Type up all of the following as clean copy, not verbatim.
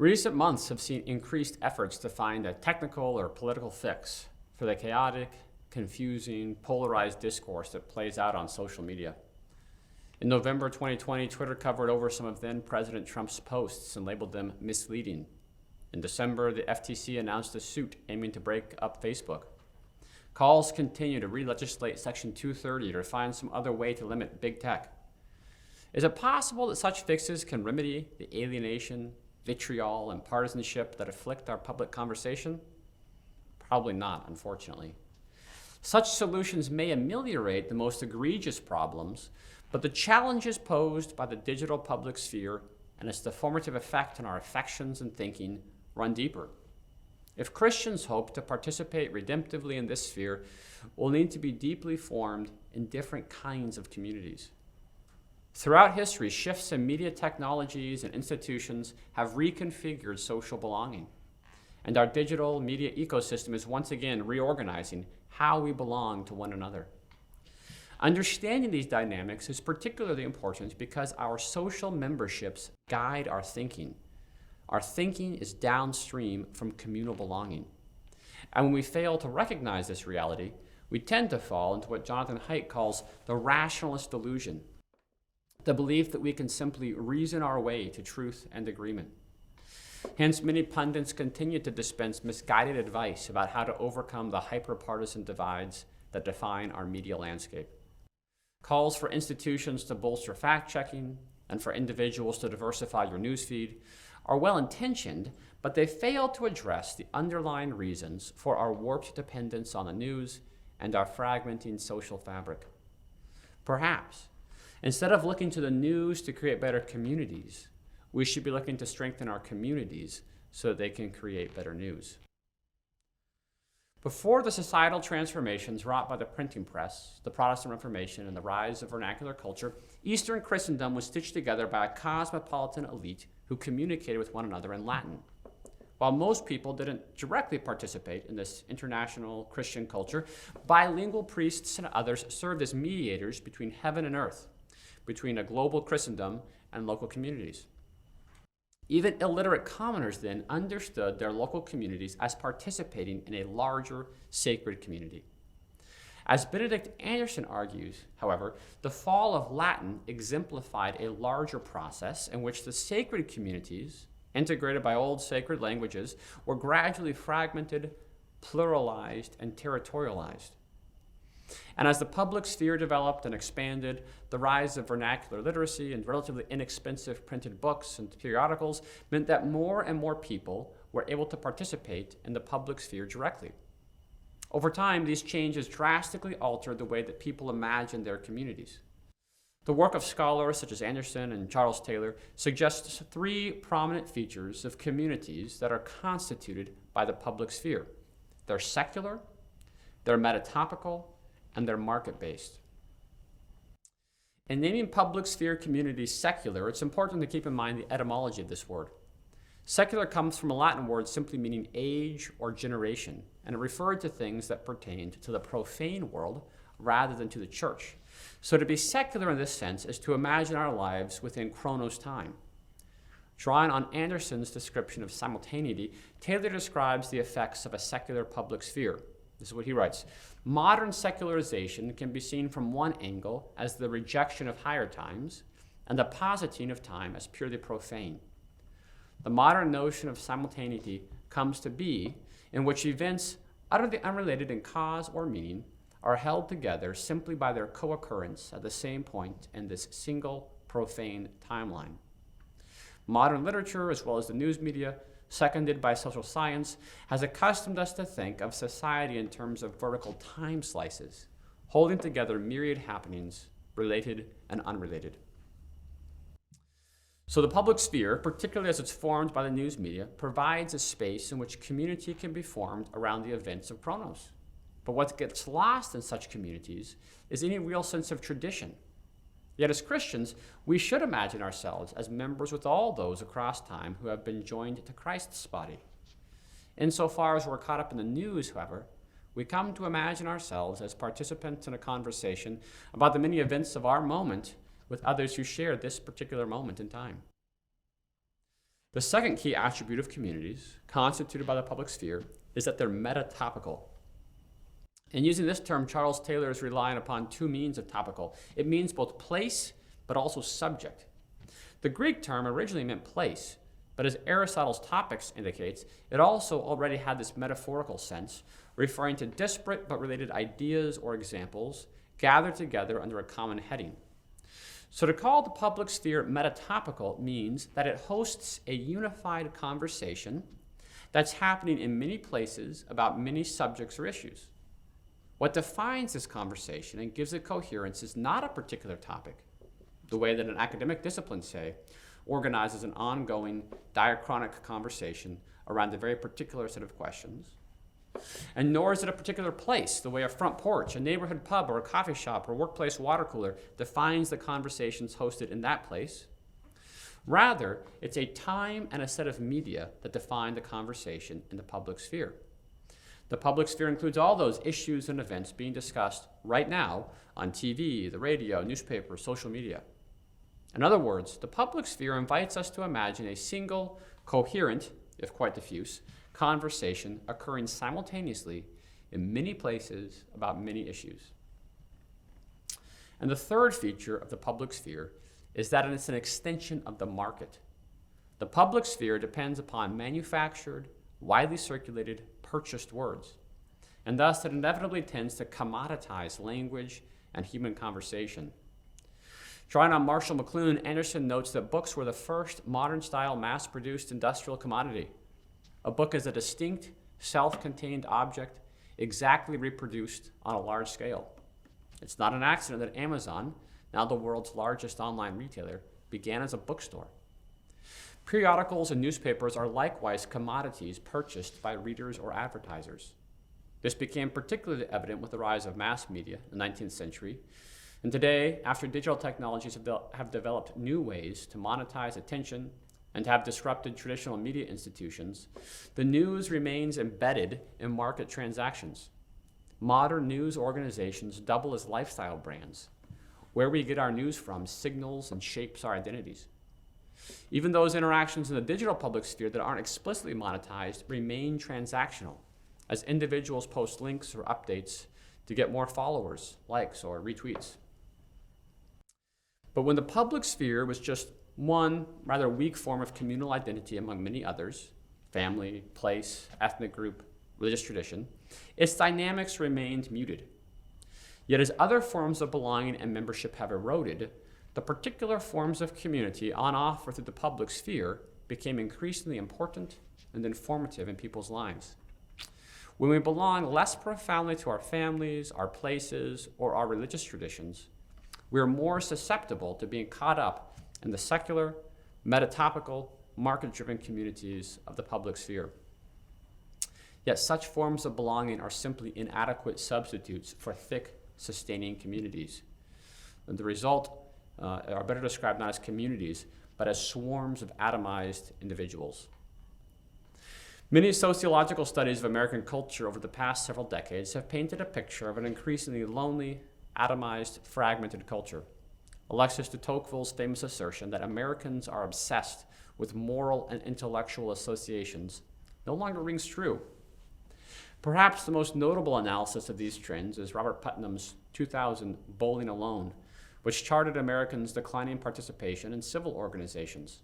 Recent months have seen increased efforts to find a technical or political fix for the chaotic, confusing, polarized discourse that plays out on social media. In November 2020, Twitter covered over some of then President Trump's posts and labeled them misleading. In December, the FTC announced a suit aiming to break up Facebook. Calls continue to re-legislate Section 230 to find some other way to limit big tech. Is it possible that such fixes can remedy the alienation, vitriol, and partisanship that afflict our public conversation? Probably not, unfortunately. Such solutions may ameliorate the most egregious problems, but the challenges posed by the digital public sphere and its deformative effect on our affections and thinking run deeper. If Christians hope to participate redemptively in this sphere, we'll need to be deeply formed in different kinds of communities. Throughout history, shifts in media technologies and institutions have reconfigured social belonging, and our digital media ecosystem is once again reorganizing how we belong to one another. Understanding these dynamics is particularly important because our social memberships guide our thinking. Our thinking is downstream from communal belonging. And when we fail to recognize this reality, we tend to fall into what Jonathan Haidt calls the Rationalist Delusion, the belief that we can simply reason our way to truth and agreement. Hence, many pundits continue to dispense misguided advice about how to overcome the hyper-partisan divides that define our media landscape. Calls for institutions to bolster fact-checking and for individuals to diversify your newsfeed are well-intentioned, but they fail to address the underlying reasons for our warped dependence on the news and our fragmenting social fabric. Perhaps, instead of looking to the news to create better communities, we should be looking to strengthen our communities so that they can create better news. Before the societal transformations wrought by the printing press, the Protestant Reformation, and the rise of vernacular culture, Eastern Christendom was stitched together by a cosmopolitan elite who communicated with one another in Latin. While most people didn't directly participate in this international Christian culture, bilingual priests and others served as mediators between heaven and earth, between a global Christendom and local communities. Even illiterate commoners then understood their local communities as participating in a larger sacred community. As Benedict Anderson argues, however, the fall of Latin exemplified a larger process in which the sacred communities, integrated by old sacred languages, were gradually fragmented, pluralized, and territorialized. And as the public sphere developed and expanded, the rise of vernacular literacy and relatively inexpensive printed books and periodicals meant that more and more people were able to participate in the public sphere directly. Over time, these changes drastically altered the way that people imagined their communities. The work of scholars such as Anderson and Charles Taylor suggests three prominent features of communities that are constituted by the public sphere. They're secular, they're metatopical, and they're market-based. In naming public sphere communities secular, it's important to keep in mind the etymology of this word. Secular comes from a Latin word simply meaning age or generation, and it referred to things that pertained to the profane world rather than to the church. So to be secular in this sense is to imagine our lives within chronos time. Drawing on Anderson's description of simultaneity, Taylor describes the effects of a secular public sphere. This is what he writes. Modern secularization can be seen from one angle as the rejection of higher times and the positing of time as purely profane. The modern notion of simultaneity comes to be in which events utterly unrelated in cause or meaning are held together simply by their co-occurrence at the same point in this single profane timeline. Modern literature, as well as the news media, seconded by social science, has accustomed us to think of society in terms of vertical time slices, holding together myriad happenings, related and unrelated. So the public sphere, particularly as it's formed by the news media, provides a space in which community can be formed around the events of chronos. But what gets lost in such communities is any real sense of tradition. Yet as Christians, we should imagine ourselves as members with all those across time who have been joined to Christ's body. Insofar as we're caught up in the news, however, we come to imagine ourselves as participants in a conversation about the many events of our moment with others who share this particular moment in time. The second key attribute of communities constituted by the public sphere is that they're metatopical. In using this term, Charles Taylor is relying upon two means of topical. It means both place, but also subject. The Greek term originally meant place, but as Aristotle's Topics indicates, it also already had this metaphorical sense, referring to disparate but related ideas or examples gathered together under a common heading. So to call the public sphere metatopical means that it hosts a unified conversation that's happening in many places about many subjects or issues. What defines this conversation and gives it coherence is not a particular topic, the way that an academic discipline, say, organizes an ongoing diachronic conversation around a very particular set of questions. And nor is it a particular place, the way a front porch, a neighborhood pub, or a coffee shop, or workplace water cooler defines the conversations hosted in that place. Rather, it's a time and a set of media that define the conversation in the public sphere. The public sphere includes all those issues and events being discussed right now on TV, the radio, newspaper, social media. In other words, the public sphere invites us to imagine a single, coherent, if quite diffuse, conversation occurring simultaneously in many places about many issues. And the third feature of the public sphere is that it's an extension of the market. The public sphere depends upon manufactured, widely circulated, purchased words, and thus it inevitably tends to commoditize language and human conversation. Drawing on Marshall McLuhan, Anderson notes that books were the first modern-style mass-produced industrial commodity. A book is a distinct, self-contained object exactly reproduced on a large scale. It's not an accident that Amazon, now the world's largest online retailer, began as a bookstore. Periodicals and newspapers are likewise commodities purchased by readers or advertisers. This became particularly evident with the rise of mass media in the 19th century. And today, after digital technologies have developed new ways to monetize attention and have disrupted traditional media institutions, the news remains embedded in market transactions. Modern news organizations double as lifestyle brands. Where we get our news from signals and shapes our identities. Even those interactions in the digital public sphere that aren't explicitly monetized remain transactional, as individuals post links or updates to get more followers, likes, or retweets. But when the public sphere was just one rather weak form of communal identity among many others, family, place, ethnic group, religious tradition, its dynamics remained muted. Yet as other forms of belonging and membership have eroded, the particular forms of community on offer through the public sphere became increasingly important and informative in people's lives. When we belong less profoundly to our families, our places, or our religious traditions, we are more susceptible to being caught up in the secular, metatopical, market-driven communities of the public sphere. Yet such forms of belonging are simply inadequate substitutes for thick, sustaining communities. And the result are better described not as communities, but as swarms of atomized individuals. Many sociological studies of American culture over the past several decades have painted a picture of an increasingly lonely, atomized, fragmented culture. Alexis de Tocqueville's famous assertion that Americans are obsessed with moral and intellectual associations no longer rings true. Perhaps the most notable analysis of these trends is Robert Putnam's 2000 Bowling Alone, which charted Americans' declining participation in civil organizations.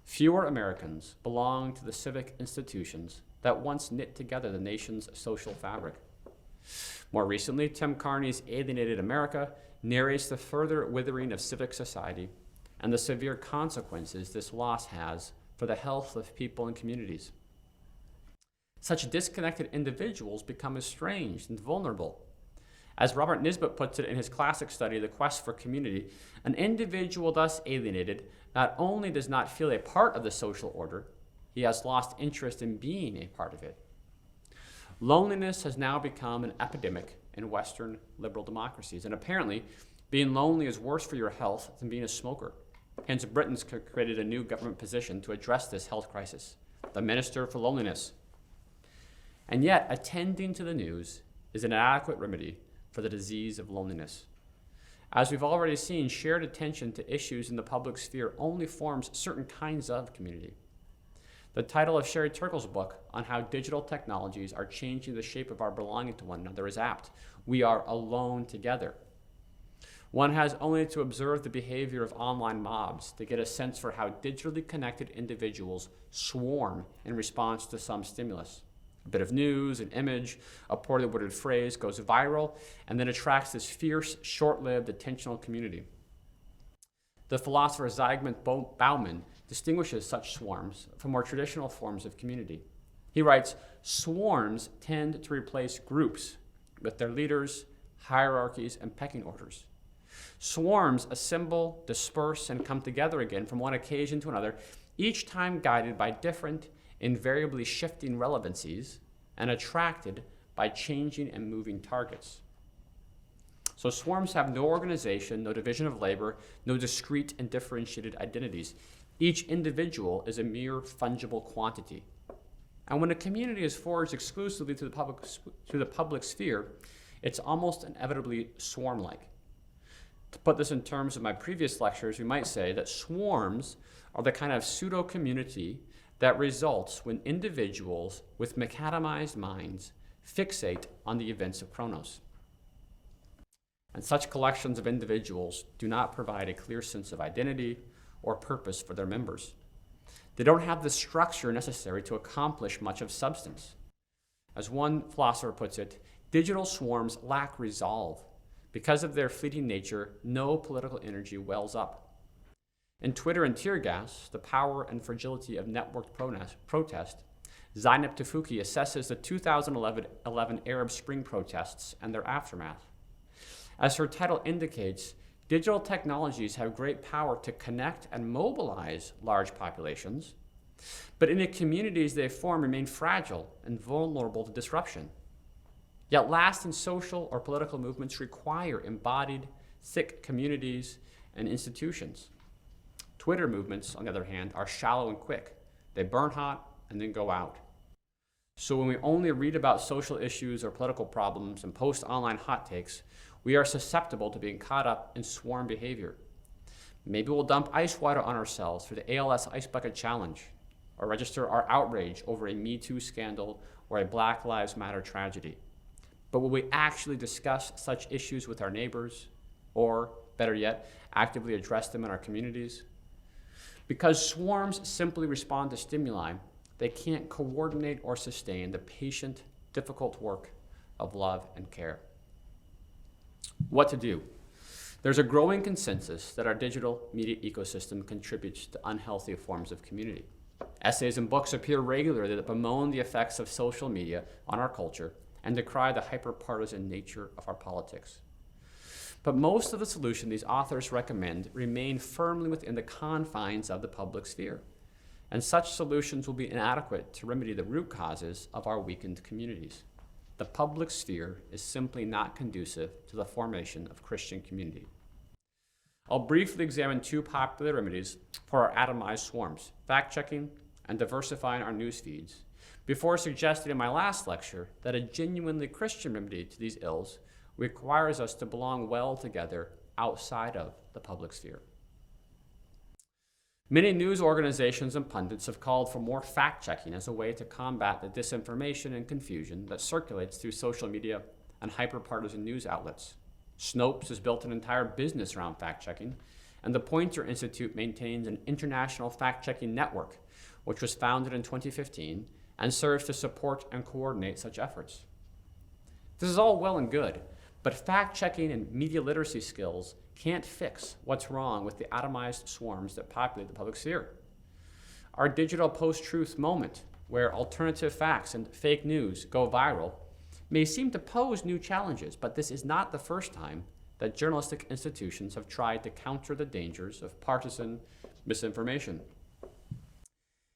Fewer Americans belong to the civic institutions that once knit together the nation's social fabric. More recently, Tim Carney's Alienated America narrates the further withering of civic society and the severe consequences this loss has for the health of people and communities. Such disconnected individuals become estranged and vulnerable. As Robert Nisbet puts it in his classic study, The Quest for Community, an individual thus alienated not only does not feel a part of the social order, he has lost interest in being a part of it. Loneliness has now become an epidemic in Western liberal democracies, and apparently being lonely is worse for your health than being a smoker. Hence, Britain's created a new government position to address this health crisis, the Minister for Loneliness. And yet, attending to the news is an inadequate remedy for the disease of loneliness. As we've already seen, shared attention to issues in the public sphere only forms certain kinds of community. The title of Sherry Turkle's book on how digital technologies are changing the shape of our belonging to one another is apt. We are alone together. One has only to observe the behavior of online mobs to get a sense for how digitally connected individuals swarm in response to some stimulus. A bit of news, an image, a poorly worded phrase goes viral and then attracts this fierce, short-lived attentional community. The philosopher Zygmunt Bauman distinguishes such swarms from more traditional forms of community. He writes, "Swarms tend to replace groups with their leaders, hierarchies, and pecking orders. Swarms assemble, disperse, and come together again from one occasion to another, each time guided by different, invariably shifting relevancies and attracted by changing and moving targets." So swarms have no organization, no division of labor, no discrete and differentiated identities. Each individual is a mere fungible quantity. And when a community is forged exclusively to the public sphere, it's almost inevitably swarm-like. To put this in terms of my previous lectures, we might say that swarms are the kind of pseudo-community that results when individuals with macadamized minds fixate on the events of Chronos. And such collections of individuals do not provide a clear sense of identity or purpose for their members. They don't have the structure necessary to accomplish much of substance. As one philosopher puts it, digital swarms lack resolve. Because of their fleeting nature, no political energy wells up. In Twitter and Tear Gas, The Power and Fragility of Networked Protest, Zeynep Tufekci assesses the 2011 Arab Spring protests and their aftermath. As her title indicates, digital technologies have great power to connect and mobilize large populations, but in the communities they form remain fragile and vulnerable to disruption. Yet lasting social or political movements require embodied, thick communities and institutions. Twitter movements, on the other hand, are shallow and quick. They burn hot and then go out. So when we only read about social issues or political problems and post online hot takes, we are susceptible to being caught up in swarm behavior. Maybe we'll dump ice water on ourselves for the ALS Ice Bucket Challenge, or register our outrage over a Me Too scandal or a Black Lives Matter tragedy. But will we actually discuss such issues with our neighbors, or, better yet, actively address them in our communities? Because swarms simply respond to stimuli, they can't coordinate or sustain the patient, difficult work of love and care. What to do? There's a growing consensus that our digital media ecosystem contributes to unhealthy forms of community. Essays and books appear regularly that bemoan the effects of social media on our culture and decry the hyper-partisan nature of our politics. But most of the solutions these authors recommend remain firmly within the confines of the public sphere, and such solutions will be inadequate to remedy the root causes of our weakened communities. The public sphere is simply not conducive to the formation of Christian community. I'll briefly examine two popular remedies for our atomized swarms, fact-checking and diversifying our news feeds, before suggesting in my last lecture that a genuinely Christian remedy to these ills requires us to belong well together outside of the public sphere. Many news organizations and pundits have called for more fact-checking as a way to combat the disinformation and confusion that circulates through social media and hyper-partisan news outlets. Snopes has built an entire business around fact-checking, and the Poynter Institute maintains an international fact-checking network, which was founded in 2015 and serves to support and coordinate such efforts. This is all well and good, but fact-checking and media literacy skills can't fix what's wrong with the atomized swarms that populate the public sphere. Our digital post-truth moment, where alternative facts and fake news go viral, may seem to pose new challenges, but this is not the first time that journalistic institutions have tried to counter the dangers of partisan misinformation.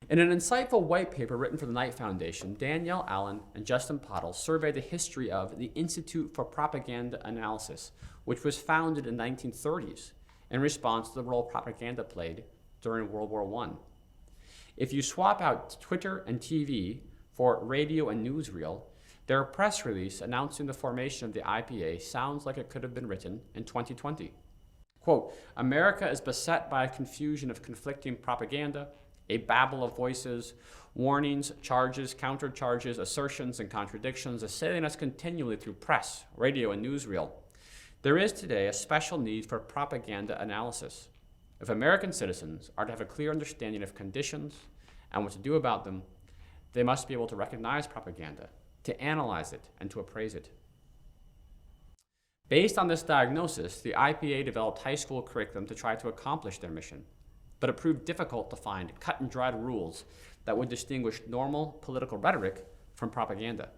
In an insightful white paper written for the Knight Foundation, Danielle Allen and Justin Pottle surveyed the history of the Institute for Propaganda Analysis, which was founded in the 1930s in response to the role propaganda played during World War I. If you swap out Twitter and TV for radio and newsreel, their press release announcing the formation of the IPA sounds like it could have been written in 2020. Quote, "America is beset by a confusion of conflicting propaganda, a babble of voices, warnings, charges, countercharges, assertions, and contradictions assailing us continually through press, radio, and newsreel. There is today a special need for propaganda analysis. If American citizens are to have a clear understanding of conditions and what to do about them, they must be able to recognize propaganda, to analyze it, and to appraise it. Based on this diagnosis, the IPA developed high school curriculum to try to accomplish their mission, but it proved difficult to find cut-and-dried rules that would distinguish normal political rhetoric from propaganda.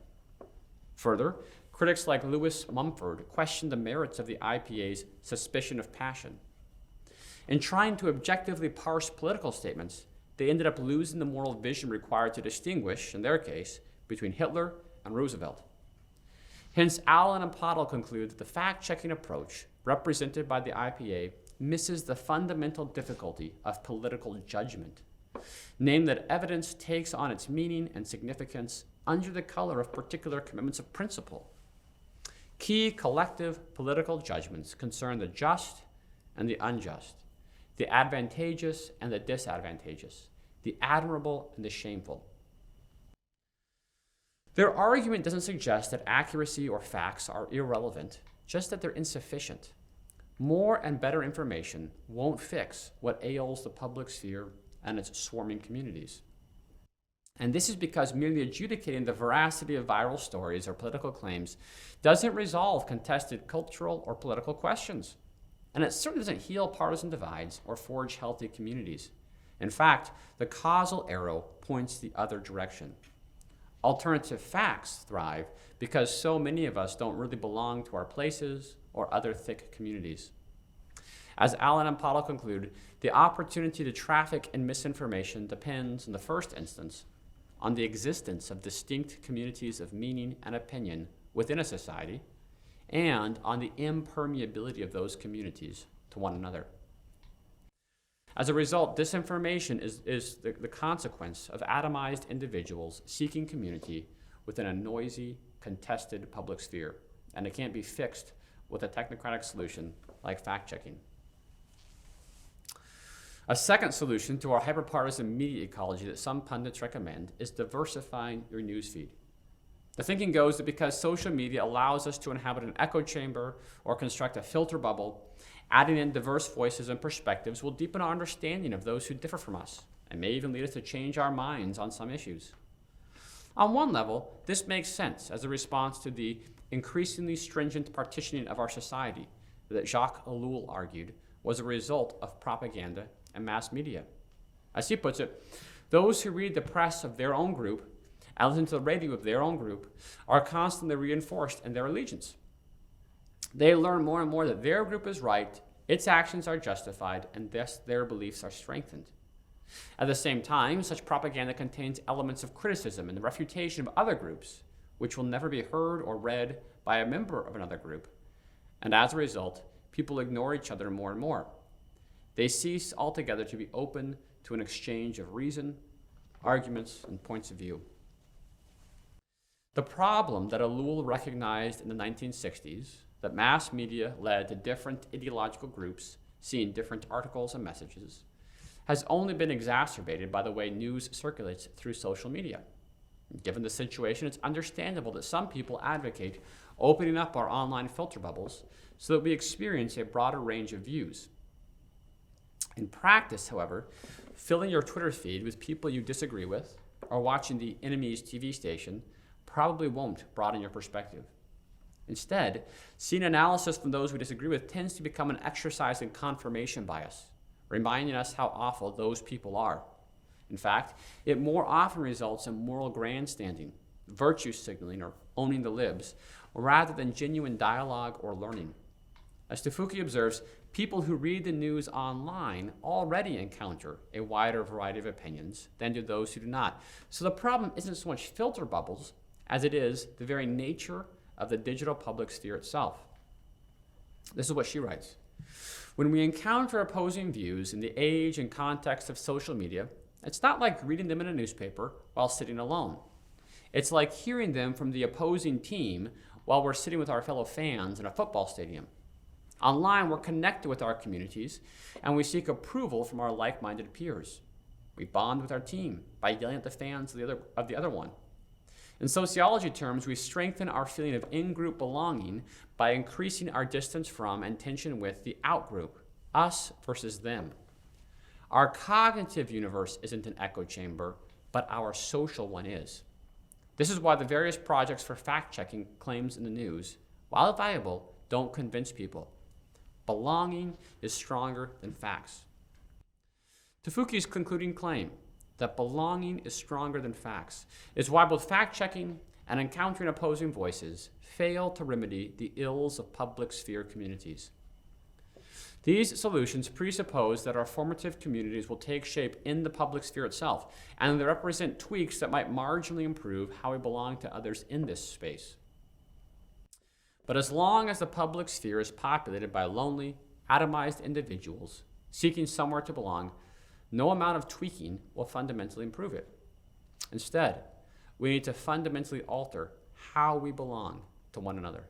Further, critics like Lewis Mumford questioned the merits of the IPA's suspicion of passion. In trying to objectively parse political statements, they ended up losing the moral vision required to distinguish, in their case, between Hitler and Roosevelt. Hence, Allen and Pottle conclude that the fact-checking approach represented by the IPA misses the fundamental difficulty of political judgment, namely that evidence takes on its meaning and significance under the color of particular commitments of principle. Key collective political judgments concern the just and the unjust, the advantageous and the disadvantageous, the admirable and the shameful. Their argument doesn't suggest that accuracy or facts are irrelevant, just that they're insufficient. More and better information won't fix what ails the public sphere and its swarming communities. And this is because merely adjudicating the veracity of viral stories or political claims doesn't resolve contested cultural or political questions. And it certainly doesn't heal partisan divides or forge healthy communities. In fact, the causal arrow points the other direction. Alternative facts thrive because so many of us don't really belong to our places or other thick communities. As Allen and Pottle conclude, the opportunity to traffic in misinformation depends, in the first instance, on the existence of distinct communities of meaning and opinion within a society, and on the impermeability of those communities to one another. As a result, disinformation is the consequence of atomized individuals seeking community within a noisy, contested public sphere, and it can't be fixed with a technocratic solution like fact-checking. A second solution to our hyperpartisan media ecology that some pundits recommend is diversifying your newsfeed. The thinking goes that because social media allows us to inhabit an echo chamber or construct a filter bubble, adding in diverse voices and perspectives will deepen our understanding of those who differ from us and may even lead us to change our minds on some issues. On one level, this makes sense as a response to the increasingly stringent partitioning of our society that Jacques Ellul argued was a result of propaganda and mass media. As he puts it, those who read the press of their own group and listen to the radio of their own group are constantly reinforced in their allegiance. They learn more and more that their group is right, its actions are justified, and thus their beliefs are strengthened. At the same time, such propaganda contains elements of criticism and the refutation of other groups, which will never be heard or read by a member of another group. And as a result, people ignore each other more and more. They cease altogether to be open to an exchange of reason, arguments, and points of view. The problem that Ellul recognized in the 1960s, that mass media led to different ideological groups seeing different articles and messages, has only been exacerbated by the way news circulates through social media. Given the situation, it's understandable that some people advocate opening up our online filter bubbles so that we experience a broader range of views. In practice, however, filling your Twitter feed with people you disagree with or watching the enemy's TV station probably won't broaden your perspective. Instead, seeing analysis from those we disagree with tends to become an exercise in confirmation bias, reminding us how awful those people are. In fact, it more often results in moral grandstanding, virtue signaling, or owning the libs, rather than genuine dialogue or learning. As Toffuki observes, people who read the news online already encounter a wider variety of opinions than do those who do not. So the problem isn't so much filter bubbles as it is the very nature of the digital public sphere itself. This is what she writes. When we encounter opposing views in the age and context of social media, it's not like reading them in a newspaper while sitting alone. It's like hearing them from the opposing team while we're sitting with our fellow fans in a football stadium. Online, we're connected with our communities, and we seek approval from our like-minded peers. We bond with our team by yelling at the fans of the other one. In sociology terms, we strengthen our feeling of in-group belonging by increasing our distance from and tension with the out-group, us versus them. Our cognitive universe isn't an echo chamber, but our social one is. This is why the various projects for fact-checking claims in the news, while valuable, don't convince people. Belonging is stronger than facts. Tafuki's concluding claim that belonging is stronger than facts is why both fact-checking and encountering opposing voices fail to remedy the ills of public sphere communities. These solutions presuppose that our formative communities will take shape in the public sphere itself, and they represent tweaks that might marginally improve how we belong to others in this space. But as long as the public sphere is populated by lonely, atomized individuals seeking somewhere to belong, no amount of tweaking will fundamentally improve it. Instead, we need to fundamentally alter how we belong to one another.